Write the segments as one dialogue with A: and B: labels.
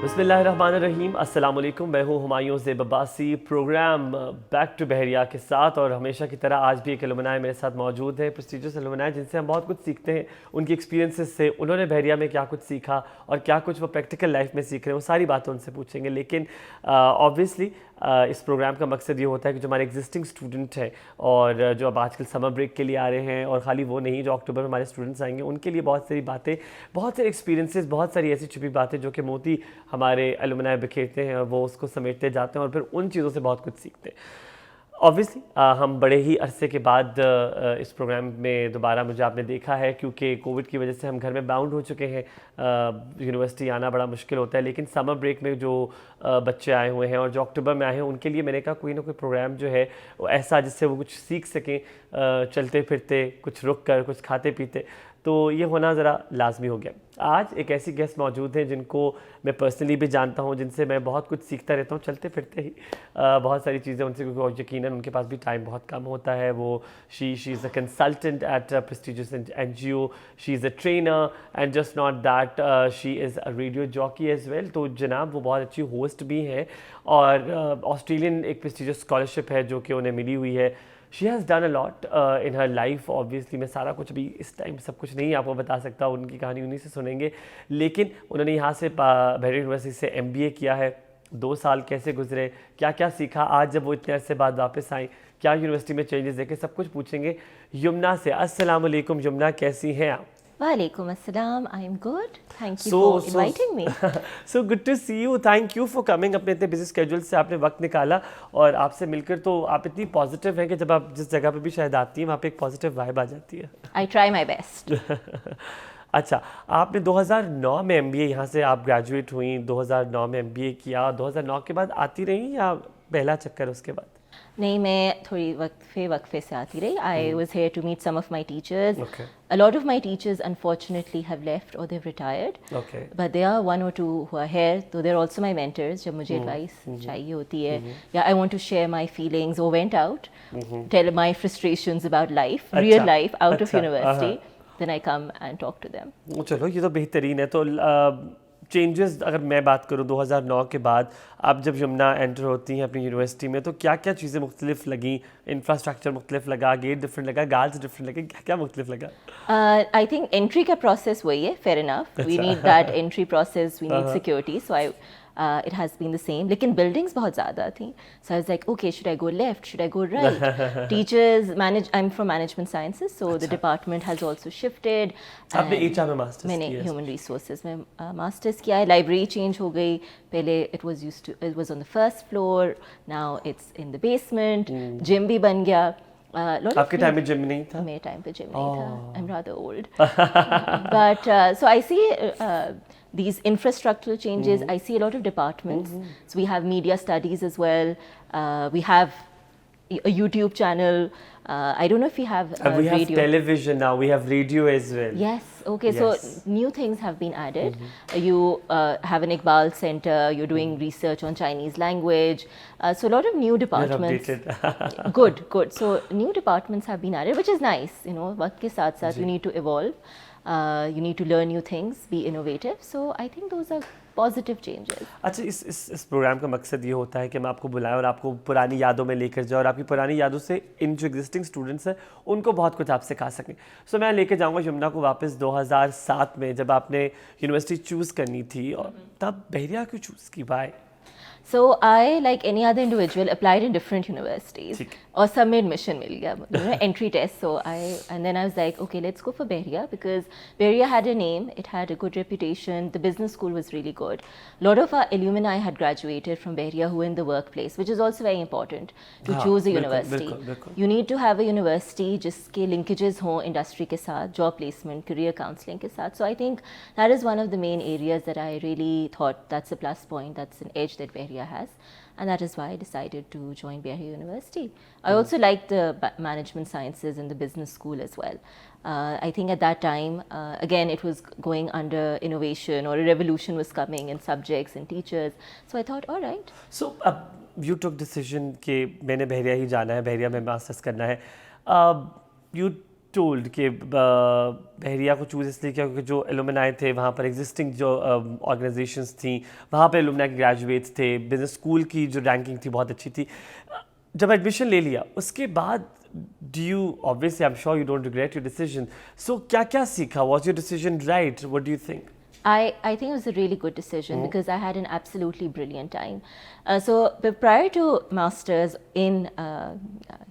A: बिस्मिल्लाहिर्रहमानिर्रहीम, अस्सलाम वालेकुम। मैं हूँ Humayun Zeb Abbasi, program back to Bahria के साथ। और हमेशा की तरह आज भी एक एलुमनाई मेरे साथ मौजूद है, प्रेस्टिजियस एलुमनाई जिनसे हम बहुत कुछ सीखते हैं। उनकी एक्सपीरियंसेस से उन्होंने बहरिया में क्या कुछ सीखा और क्या कुछ वो प्रैक्टिकल लाइफ में सीख रहे हैं, वो सारी बातें उनसे पूछेंगे। लेकिन ऑब्वियसली इस प्रोग्राम का मकसद ये होता है कि जो हमारे एग्जिस्टिंग स्टूडेंट हैं और जो अब आजकल समर ब्रेक के लिए आ रहे हैं, और खाली वो नहीं, जो अक्टूबर में हमारे स्टूडेंट्स आएंगे, उनके लिए बहुत सारी बातें, बहुत सारे एक्सपीरियंसेस, बहुत सारी ऐसी छुपी बातें जो कि मोती हमारे एलुमनाई बिखेरते हैं और वो उसको समेटते जाते हैं और फिर उन चीज़ों से बहुत कुछ सीखते हैं। ऑब्वियसली हम बड़े ही अरसे के बाद इस प्रोग्राम में दोबारा मुझे आपने देखा है, क्योंकि कोविड की वजह से हम घर में बाउंड हो चुके हैं। यूनिवर्सिटी आना बड़ा मुश्किल होता है, लेकिन समर ब्रेक में जो बच्चे आए हुए हैं और जो अक्टूबर में आए हैं, उनके लिए मैंने कहा कोई ना कोई प्रोग्राम जो है वो ऐसा जिससे वो कुछ सीख सकें, चलते फिरते, कुछ रुक कर, कुछ खाते पीते। तो ये होना ज़रा लाजमी हो गया। आज एक ऐसी गेस्ट मौजूद हैं जिनको मैं पर्सनली भी जानता हूँ, जिनसे मैं बहुत कुछ सीखता रहता हूँ चलते फिरते ही, बहुत सारी चीज़ें उनसे, क्योंकि यकीनन उनके पास भी टाइम बहुत कम होता है। वो she is a consultant eight prestigious NGO, she is a trainer, and just not that, she is a radio jockey as well. तो जनाब वो बहुत अच्छी होस्ट भी हैं, और ऑस्ट्रेलियन एक प्रेस्टिजियस स्कॉलरशिप है जो कि उन्हें मिली हुई है। She has done a lot in her life. Obviously मैं सारा कुछ अभी इस टाइम सब कुछ नहीं आपको बता सकता, उनकी कहानी उन्हीं से सुनेंगे। लेकिन उन्होंने यहाँ से बहरीन यूनिवर्सिटी से MBA किया है। 2 साल कैसे गुजरे, क्या क्या सीखा, आज जब वो इतने अरसे बाद वापस आई, क्या यूनिवर्सिटी में चेंजेस देखे, सब कुछ पूछेंगे यमुना से। अस्सलाम वालेकुम यमुना, कैसी हैं आप?
B: Walaikum assalam. I'm good. Thank you for inviting me.
A: So good to see you. Thank you for coming. अपने इतने बिजी स्केड्यूल से आपने वक्त निकाला, और आपसे मिलकर तो आप इतनी पॉजिटिव हैं कि जब आप जिस जगह पे भी शायद आती हैं वहाँ पे एक पॉजिटिव वाइब आ जाती है।
B: I try my best.
A: अच्छा, आपने 2009 में MBA, यहाँ से आप ग्रेजुएट हुई, 2009 में MBA किया, 2009 के बाद आती रही या पहला चक्कर उसके बाद?
B: नहीं, मैं थोड़ी वक्फे से आती रही. I was here to meet some of my teachers.
A: Okay.
B: A lot of my teachers unfortunately have left or they've retired.
A: Okay.
B: But there are one or two who are here. So they're also my mentors. जब मुझे advice चाहिए होती है, या I want to share my feelings or vent out, tell my frustrations about life, real life out of university, then I come and talk to them.
A: चलो ये तो बेहतरीन है। तो चेंजेस अगर मैं बात करूँ 2009 के बाद, आप जब यमुना एंटर होती हैं अपनी यूनिवर्सिटी में, तो क्या क्या चीज़ें मुख्तलिफ लगी? इंफ्रास्ट्रक्चर मुख्तलिफ लगा, गेट डिफरेंट लगा, गार्ड्स डिफरेंट लगे, क्या क्या मुख्तलिफ लगा?
B: I think entry का process वही है, fair enough. We need that entry process, we need security. So it has been the same. लेकिन buildings बहुत ज़्यादा थी. So I was like, okay, should I go left? Should I go right? Teachers, I'm from management sciences, so the department has also shifted.
A: आपने HR में masters
B: मैंने
A: किया?
B: human resources में masters किया है. लाइब्रेरी चेंज हो गई. पहले it was on the first floor. Now it's in the basement. Gym भी बन गया.
A: आपके टाइम में जिम नहीं था?
B: मेरे टाइम पे जिम नहीं था. I'm rather old. But so I see these infrastructural changes. I see a lot of departments. So we have media studies as well. We have a YouTube channel. I don't know if we have
A: we have
B: radio.
A: television now. We have radio as well.
B: Yes. Okay.
A: Yes.
B: So new things have been added. You have an Iqbal Center. You're doing research on Chinese language. So a lot of new departments.
A: You're updated.
B: Good. So new departments have been added, which is nice. You know, वक्त के साथ साथ you need to evolve. You need to learn new things, be innovative. So I think those are positive changes.
A: अच्छा, इस programme का मकसद ये होता है कि मैं आपको बुलाएं और आपको पुरानी यादों में लेकर जाऊं, और आपकी पुरानी यादों से इन जो एग्जिस्टिंग स्टूडेंट्स हैं उनको बहुत कुछ आप सिखा सकें। सो मैं लेके जाऊंगा यमुना को वापस 2007 में, जब आपने यूनिवर्सिटी चूज़ करनी थी, और तब बहरिया क्यों चूज़ की? Bye?
B: So I, like any other individual, applied in different universities. और सब में admission मिल गया, you know, entry test. So and then I was like, okay, let's go for Bahria, because Bahria had a name, it had a good reputation, the business school was really good. A lot of our alumni had graduated from Bahria who were in the workplace, which is also very important to choose a university.
A: बिल्कुल.
B: You need to have a university जिसके linkages हों industry के साथ, job placement, career counseling के साथ. So I think that is one of the main areas that I really thought that's a plus point, that's an edge that Bahria has, and that is why I decided to join Bahria University. I also liked the management sciences and the business school as well. I think at that time, again, it was going under innovation, or a revolution was coming in subjects and teachers. So I thought, all right.
A: So you took decision कि मैंने बहरिया ही जाना है, बहरिया में masters करना है. You told कि बहरिया को choose इसलिए किया क्योंकि जो एलुमनाई थे वहाँ पर एग्जिस्टिंग जो ऑर्गेनाइजेशंस थी वहाँ पे एलुमनाई के ग्रेजुएट्स थे, बिजनेस स्कूल की जो रैंकिंग थी बहुत अच्छी थी। जब एडमिशन ले लिया उसके बाद do you obviously I'm sure you don't regret your decision, so क्या सीखा? Was your decision right? What do you think?
B: I think it was a really good decision because I had an absolutely brilliant time. But prior to masters in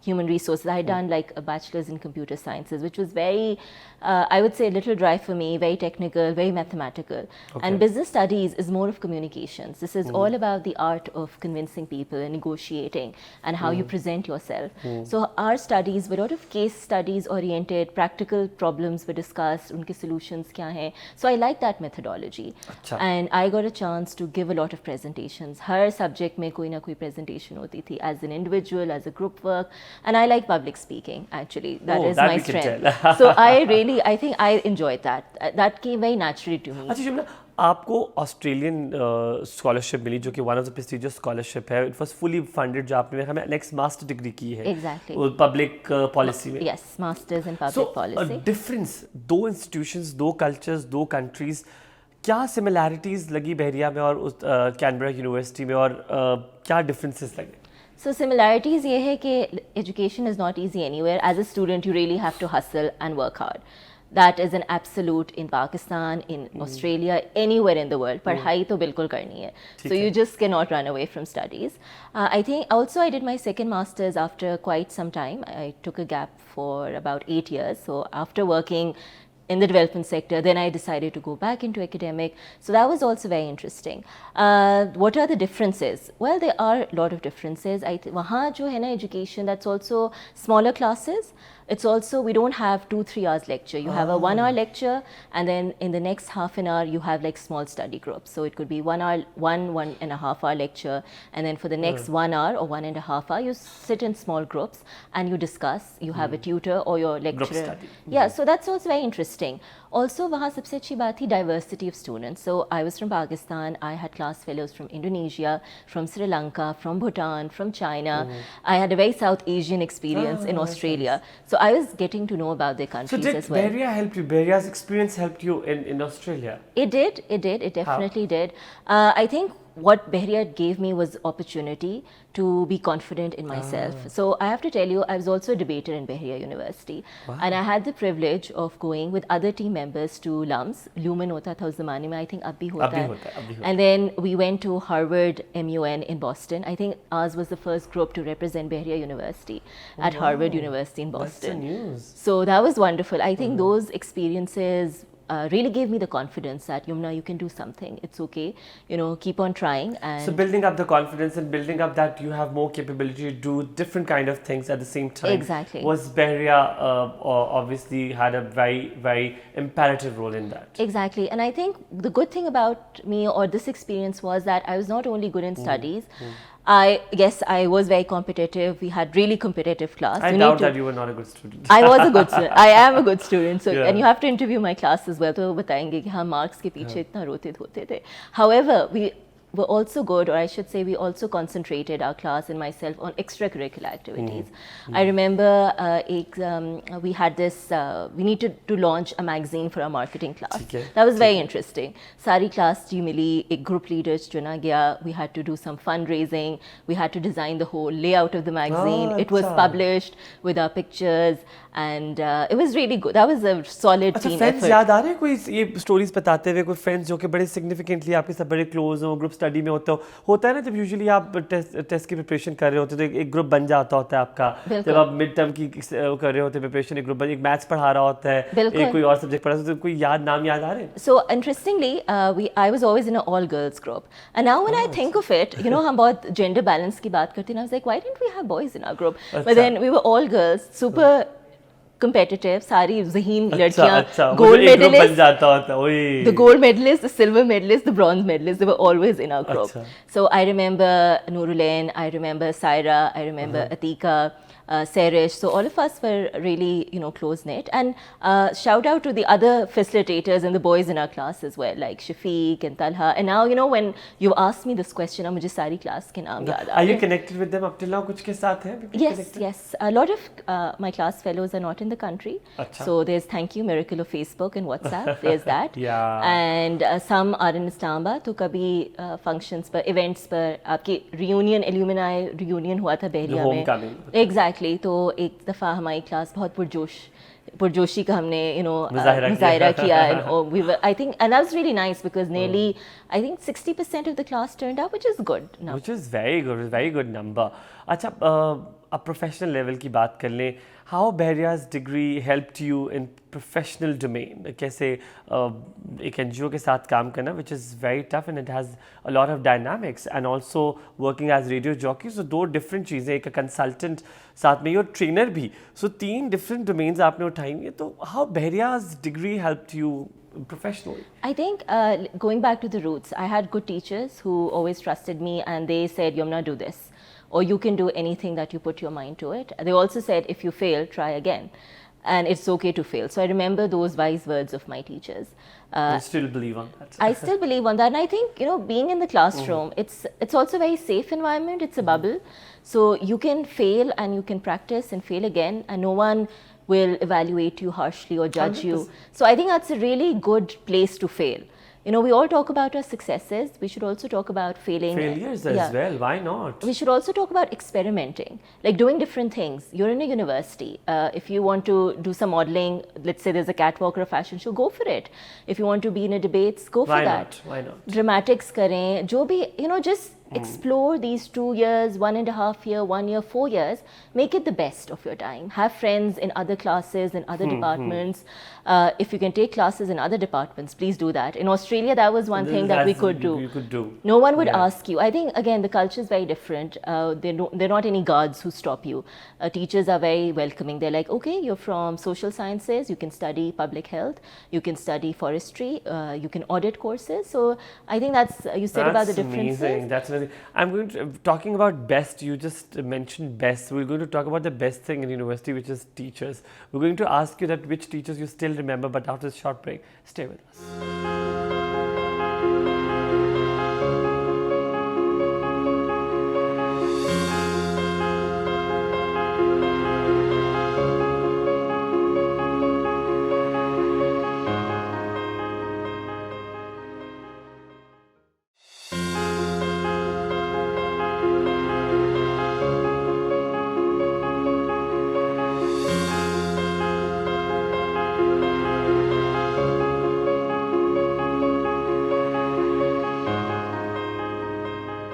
B: human resources, I had done like a bachelor's in computer sciences, which was very, I would say, a little dry for me, very technical, very mathematical. And business studies is more of communications. This is all about the art of convincing people and negotiating and how you present yourself. So our studies were a lot of case studies oriented, practical problems were discussed, unke solutions kya hain. So I like that methodology. And I got a chance to give a lot of presentations. Har subject mein koi na koi presentation hoti thi, as an individual, as a group work. And I like public speaking, actually. That is my strength. So I think I enjoyed that. That came very naturally to me.
A: अच्छा शिमला, आपको Australian scholarship मिली जो कि one of the prestigious scholarship है। It was fully funded, जो आपने मेरे ख्याल में नेक्स्ट मास्टर डिग्री की है
B: Exactly.
A: पब्लिक पॉलिसी में।
B: Yes, masters in public policy.
A: Difference, दो इंस्टीट्यूशंस, दो कल्चर्स, दो कंट्रीज, क्या सिमिलैरिटीज लगी बहरिया में और उस कैनबरा यूनिवर्सिटी में, और क्या डिफरेंसेस लगे?
B: So similarities ये है कि education is not easy anywhere. As a student, you really have to hustle and work hard. That is an absolute in Pakistan, in Australia, anywhere in the world. पढ़ाई तो बिल्कुल करनी है. So you just cannot run away from studies. I think also I did my second masters after quite some time. I took a gap for about 8 years. So after working in the development sector, then I decided to go back into academic. So that was also very interesting. What are the differences? Well, there are a lot of differences. Wahan jo hai na education, that's also smaller classes. It's also, we don't have 2-3 hours lecture. You have a 1 hour lecture, and then in the next half an hour, you have like small study groups. So it could be 1 hour, 1.5 hour lecture, and then for the next 1 hour or 1.5 hour, you sit in small groups and you discuss. You have a tutor or your lecturer.
A: Group study.
B: Yeah, so that's also very interesting. Also, वहाँ सबसे अच्छी बात थी diversity of students. So I was from Pakistan. I had class fellows from Indonesia, from Sri Lanka, from Bhutan, from China. I had a very South Asian experience in Australia. So I was getting to know about their countries as well.
A: So did Bahria help you? Bahria's experience helped you in Australia?
B: It did. It definitely did. I think what Bahria gave me was opportunity to be confident in myself. So I have to tell you, I was also a debater in Bahria University. And I had the privilege of going with other team members to LUMS. Lumen hota tha us zamane mein, I think ab bhi hota hai. And then we went to Harvard MUN in Boston. I think ours was the first group to represent Bahria University at Harvard University in Boston.
A: That's the news.
B: So that was wonderful. I think those experiences really gave me the confidence that, Yumna, you can do something. It's okay. Keep on trying. And
A: so building up the confidence and building up that you have more capability to do different kind of things at the same time.
B: Exactly.
A: Was Bahria obviously had a very, very imperative role in that.
B: Exactly. And I think the good thing about me or this experience was that I was not only good in studies, I guess I was very competitive. We had really competitive class.
A: I doubt that you were not a good student.
B: I was a good student. I am a good student. So, and you have to interview my class as well. तो वो बताएंगे कि हाँ marks के पीछे इतना रोते धोते थे. However, we were also good, or I should say we also concentrated, our class and myself, on extracurricular activities. I remember we had this, we needed to launch a magazine for our marketing class. That was very interesting. Sari class ji mili, ek group leaders chuna gaya. We had to do some fundraising. We had to design the whole layout of the magazine. It was published with our pictures. And it was really good. That was a solid team
A: friends
B: effort.
A: याद आ रहे हैं कोई ये stories बताते हुए, कोई friends जो कि बड़े significantly आपके सब बड़े close हो, group study में होता है ना, जब usually आप test की preparation कर रहे होते तो एक group बन जाता होता है आपका, जब आप mid term की कर रहे होते preparation, एक group एक maths पढ़ा रहा होता है, एक कोई और subject पढ़ा रहा होता है, कोई नाम याद आ रहे हैं?
B: So interestingly, I was always in an all girls group, and now when I think of it, हम बहुत gender balance की बात करते हैं, I was like, why didn't we have boys in our group? But then we were all girls, super competitive, सारी ज़हीन लड़कियाँ, gold medalists, the gold medalists, the silver medalists, the bronze medalists, they were always in our group. So I remember Nurulain, I remember Saira, I remember Atika, Serish. So all of us were really, close knit. And shout out to the other facilitators and the boys in our class as well, like Shafiq and Talha. And now, when you asked me this question, अब मुझे सारी class के नाम याद आ
A: Are
B: रहे
A: you
B: हैं.
A: connected with them up till now? कुछ के साथ हैं? अभी
B: Yes,
A: connected?
B: yes. A lot of my class fellows are not in the country.
A: Acha.
B: So there's thank you miracle of Facebook and WhatsApp. There's that.
A: Yeah.
B: And some are in Islamabad. तो कभी functions पर, events पर, आपकी reunion, alumni reunion हुआ था बहरिया में.
A: Homecoming.
B: Exactly. तो एक दफ़ा हमारी class बहुत पुरजोशी का हमने
A: मुजाहिरा
B: किया and we were, I think, and that was really nice because nearly I think 60% of the class turned up, which is good.
A: Which is very good number. अच्छा, अब प्रोफेशनल लेवल की बात कर लें. How Bahria's degree helped you in professional domain? कैसे एक NGO के साथ काम करना, which is very tough and it has a lot of dynamics, and also working as radio jockey. So दो डिफरेंट चीज़ें, एक कंसल्टेंट साथ में और ट्रेनर भी. सो 3 डिफरेंट डोमेन्स आपने उठाई हैं. तो how Bahria's degree helped you professionally?
B: I think going back to the roots, I had good teachers who always trusted me and they said, Yumna, do this. Or you can do anything that you put your mind to it. They also said, if you fail, try again. And it's okay to fail. So I remember those wise words of my teachers.
A: I still believe on that.
B: I still believe on that. And I think, being in the classroom, it's also a very safe environment. It's a bubble. So you can fail and you can practice and fail again. And no one will evaluate you harshly or judge
A: 100%.
B: you. So I think that's a really good place to fail. We all talk about our successes. We should also talk about
A: failures as well. Why not?
B: We should also talk about experimenting, like doing different things. You're in a university. If you want to do some modeling, let's say there's a catwalk or a fashion show, go for it. If you want to be in a debates, go for that.
A: Why not?
B: Dramatics करें, जो भी, just explore these 2 years, 1.5 year, 1 year, 4 years. Make it the best of your time. Have friends in other classes, in other departments. If you can take classes in other departments, please do that. In Australia, that was one thing that we could do.
A: You could do.
B: No one would ask you. I think, again, the culture is very different. They're not any guards who stop you. Teachers are very welcoming. They're like, okay, you're from social sciences. You can study public health. You can study forestry. You can audit courses. So I think that's, you said about the differences.
A: Amazing. That's amazing. I'm going to, talking about best, you just mentioned best. We're going to talk about the best thing in university, which is teachers. We're going to ask you that which teachers you still remember, but after this short break, stay with us.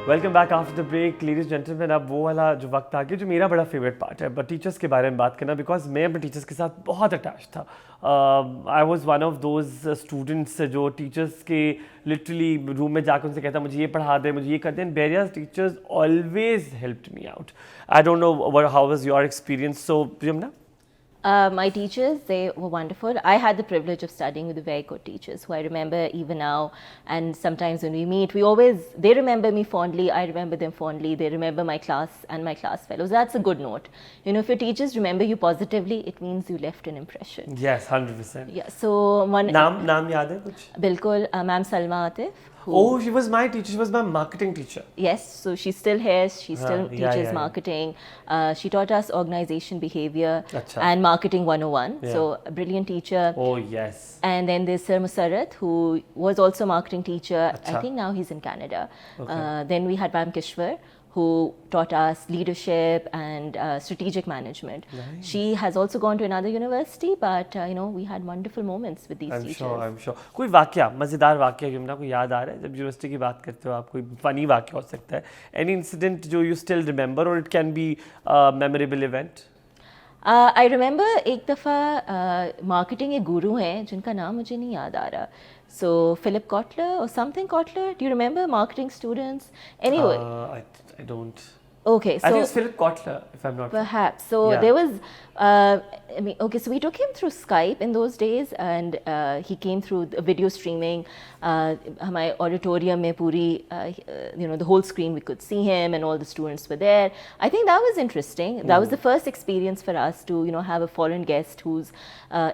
A: Welcome back after the break. Ladies gentleman, अब वो वाला जो वक्त आ गया जो मेरा बड़ा favourite part है, बट टीचर्स के बारे में बात करना, बिकॉज मैं अपने टीचर्स के साथ बहुत अटैच था. I was one of those students जो टीचर्स के लिटरली रूम में जाकर उनसे कहता मुझे ये पढ़ा दे, मुझे ये कर दे. And Bahria's teachers always helped me out. I don't know how was your experience. So Yamuna?
B: My teachers, they were wonderful. I had the privilege of studying with very good teachers who I remember even now. And sometimes when we meet, they remember me fondly. I remember them fondly. They remember my class and my class fellows. That's a good note. If your teachers remember you positively, it means you left an impression.
A: Yes, 100%.
B: Yeah. So
A: नाम याद है कुछ?
B: बिल्कुल, Ma'am Salma Atif.
A: Oh, she was my teacher. She was my marketing teacher.
B: Yes, so she's still here. She still teaches
A: yeah.
B: marketing. She taught us organization behavior
A: Achha.
B: and marketing 101.
A: Yeah.
B: So a brilliant teacher.
A: Oh, yes.
B: And then there's Sir Musarrat, who was also a marketing teacher.
A: Achha.
B: I think now he's in Canada.
A: Okay.
B: Then we had Ma'am Kishwar, who taught us leadership and strategic management.
A: Nice.
B: She has also gone to another university, but we had wonderful moments with these teachers.
A: I'm sure. कोई वाकया, मज़ेदार वाकया यमुना को याद आ रहा है जब university की बात करते हो आप? कोई फनी वाकया हो सकता है, एनी इंसिडेंट जो यू स्टिल रिमेंबर, और it can be memorable event?
B: I remember एक दफ़ा मार्केटिंग के गुरु हैं जिनका नाम मुझे नहीं याद आ रहा. So Philip Kotler or something Kotler. Do you remember marketing students? Anyway,
A: I don't.
B: Okay,
A: I think
B: so
A: it's Philip Kotler, if I'm not wrong.
B: perhaps. So
A: Yeah.
B: there was, I mean, okay, so we took him through Skype in those days, and he came through the video streaming. My auditorium mein puri, you know, the whole screen, we could see him, and all the students were there. I think that was interesting. That was the first experience for us to, you know, have a foreign guest whose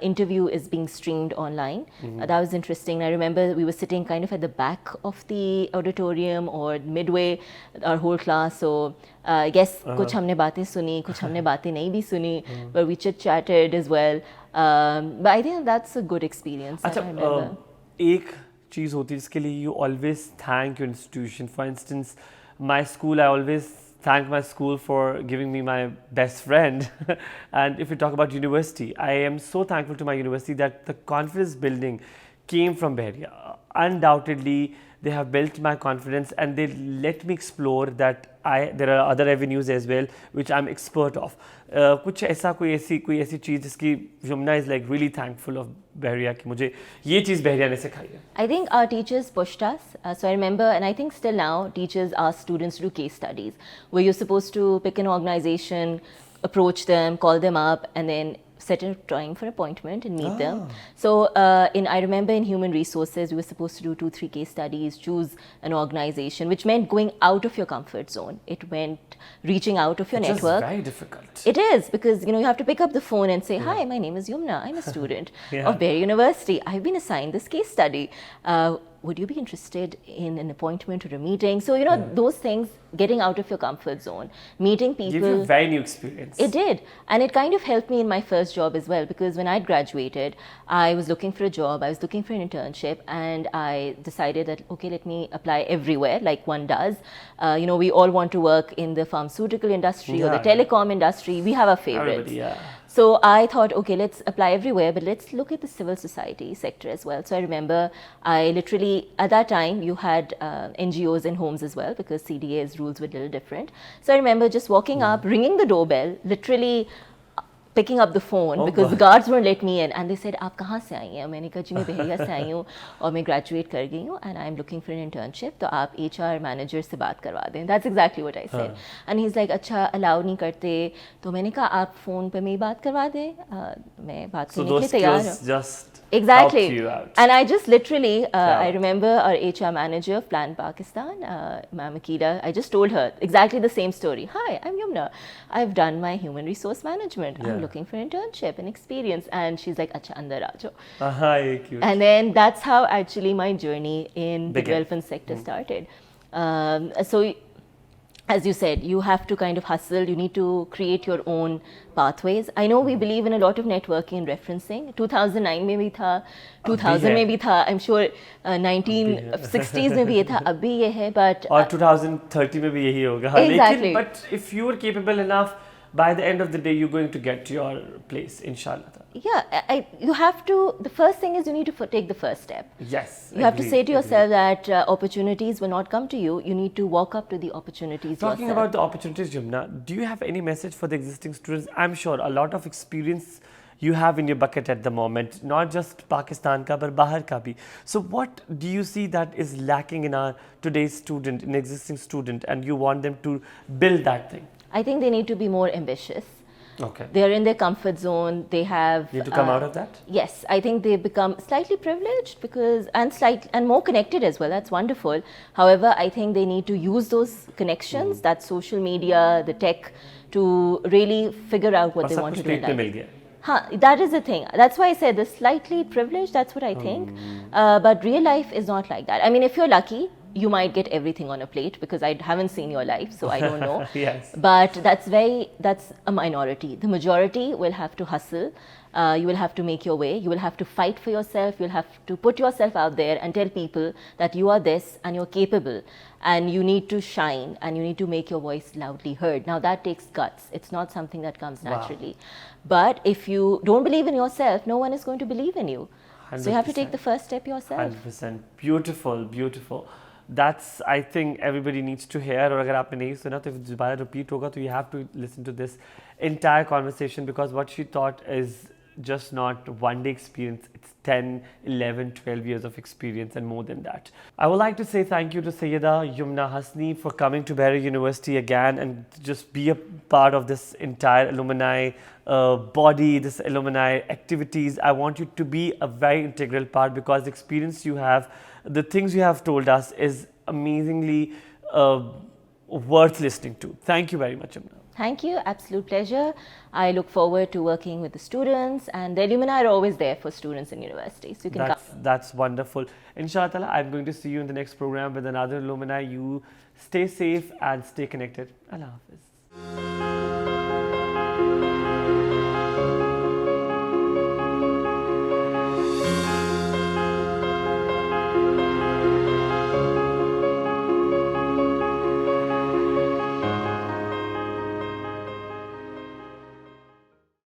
B: interview is being streamed online. That was interesting. I remember we were sitting kind of at the back of the auditorium or midway, our whole class. So I guess कुछ हमने बातें सुनी, कुछ हमने बातें नहीं भी सुनी, but we chit chatted as well. But I think that's a good experience. that
A: अच्छा,
B: I remember.
A: एक चीज़ होती है जिसके लिए you always thank your institution. For instance, my school, I always thank my school for giving me my best friend. And if we talk about university, I am so thankful to my university that the confidence building came from Bahria. Undoubtedly, they have built my confidence and they let me explore that there are other avenues as well which I'm expert of. कुछ ऐसा कोई ऐसी चीज़ जिसकी Yamuna is like really thankful of Bahria कि मुझे ये चीज़ बहरिया ने सिखाई है.
B: I think our teachers pushed us. So I remember, and I think still now, teachers ask students to do case studies where you're supposed to pick an organization, approach them, call them up, and then set a time for appointment and meet them. So I remember in human resources, we were supposed to do 2-3 case studies, choose an organization, which meant going out of your comfort zone. It meant reaching out of your
A: Which is
B: network.
A: very difficult.
B: It is, because you know you have to pick up the phone and say, "Hi, my name is Yumna. I'm a student of Bahria University. I've been assigned this case study. Would you be interested in an appointment or a meeting?" So you know those things, getting out of your comfort zone, meeting
A: Give you a
B: people.
A: very new experience.
B: It did, and it kind of helped me in my first job as well, because when I graduated, I was looking for a job, I was looking for an internship, and I decided that okay, let me apply everywhere like one does. You know, we all want to work in the pharmaceutical industry or the
A: Yeah.
B: telecom industry. We have our favorites.
A: Everybody, yeah.
B: So I thought, okay, let's apply everywhere, but let's look at the civil society sector as well. So I remember I literally, at that time, you had NGOs in homes as well, because CDA's rules were a little different. So I remember just walking up, ringing the doorbell, literally picking up the phone, because the guards wouldn't let me in, and they said, "आप कहाँ से आई हैं?" मैंने कहा जी मैं बहरिया से आई हूँ और मैं graduate कर गई हूँ and I'm looking for an internship, तो आप HR manager से बात करवा दें. That's exactly what I said. And he's like, अच्छा allow नहीं करते. तो मैंने कहा आप phone पे मेरी बात करवा दें, मैं बात
A: So
B: करने के लिए
A: those
B: तैयार
A: skills
B: हूँ.
A: just
B: Exactly.
A: helped you out.
B: And I just literally, I
A: Yeah.
B: remember our HR manager of Plan Pakistan, Ma'am Akila, I just told her exactly the same story. "Hi, I'm Yumna. I've done my human resource management.
A: Yeah.
B: I'm looking for an internship and experience." And she's like, "Acha, andar aa jao."
A: Cute.
B: And then that's how actually my journey in the
A: Began.
B: development sector started. So, as you said, you have to kind of hustle. You need to create your own pathways. I know we believe in a lot of networking and referencing. 2009 में भी था, 2000 में भी था. I'm sure 1960s में भी ये था, अब भी ये है. But
A: और 2030 में भी यही होगा.
B: Exactly.
A: लेकिन, but if you are capable enough, by the end of the day, you're going to get to your place, inshallah.
B: yeah, you have to. The first thing is you need to take the first step.
A: Yes.
B: You have to say to yourself that opportunities will not come to you. You need to walk up to the opportunities
A: Talking
B: yourself.
A: about the opportunities, Jumna, do you have any message for the existing students? I'm sure a lot of experience you have in your bucket at the moment, not just Pakistan ka, but bahar ka bhi. So what do you see that is lacking in our today's student, in existing student, and you want them to build that thing?
B: I think they need to be more ambitious.
A: Okay.
B: They are in their comfort zone. They have
A: Need to come out of that?
B: Yes, I think they become slightly privileged because and more connected as well. That's wonderful. However, I think they need to use those connections, that social media, the tech, to really figure out what
A: और
B: they
A: सब
B: want
A: कुछ
B: to do in
A: plate में
B: life.
A: मिल गया.
B: That is the thing. That's why I said the slightly privileged. That's what I think. But real life is not like that. I mean, if you're lucky, you might get everything on a plate, because I haven't seen your life, so I don't know.
A: Yes.
B: But that's a minority. The majority will have to hustle. You will have to make your way. You will have to fight for yourself. You'll have to put yourself out there and tell people that you are this and you're capable, and you need to shine and you need to make your voice loudly heard. Now that takes guts. It's not something that comes naturally. But if you don't believe in yourself, no one is going to believe in you. So you have to take the first step yourself.
A: 100%. Beautiful, beautiful. That's, I think, everybody needs to hear. और अगर आपने नहीं सुना तो दोबारा repeat होगा, तो you have to listen to this entire conversation, because what she taught is just not one day experience, it's 10, 11, 12 years of experience and more than that. I would like to say thank you to Sayyida Yumna Hasni for coming to Bahria University again and just be a part of this entire alumni body, this alumni activities. I want you to be a very integral part because the experience you have, the things you have told us is amazingly worth listening to. Thank you very much, Yumna.
B: Thank you, absolute pleasure. I look forward to working with the students, and the alumni are always there for students in universities. So you can come.
A: That's wonderful. Inshallah, I'm going to see you in the next program with another alumni. You stay safe and stay connected. Allah Hafiz.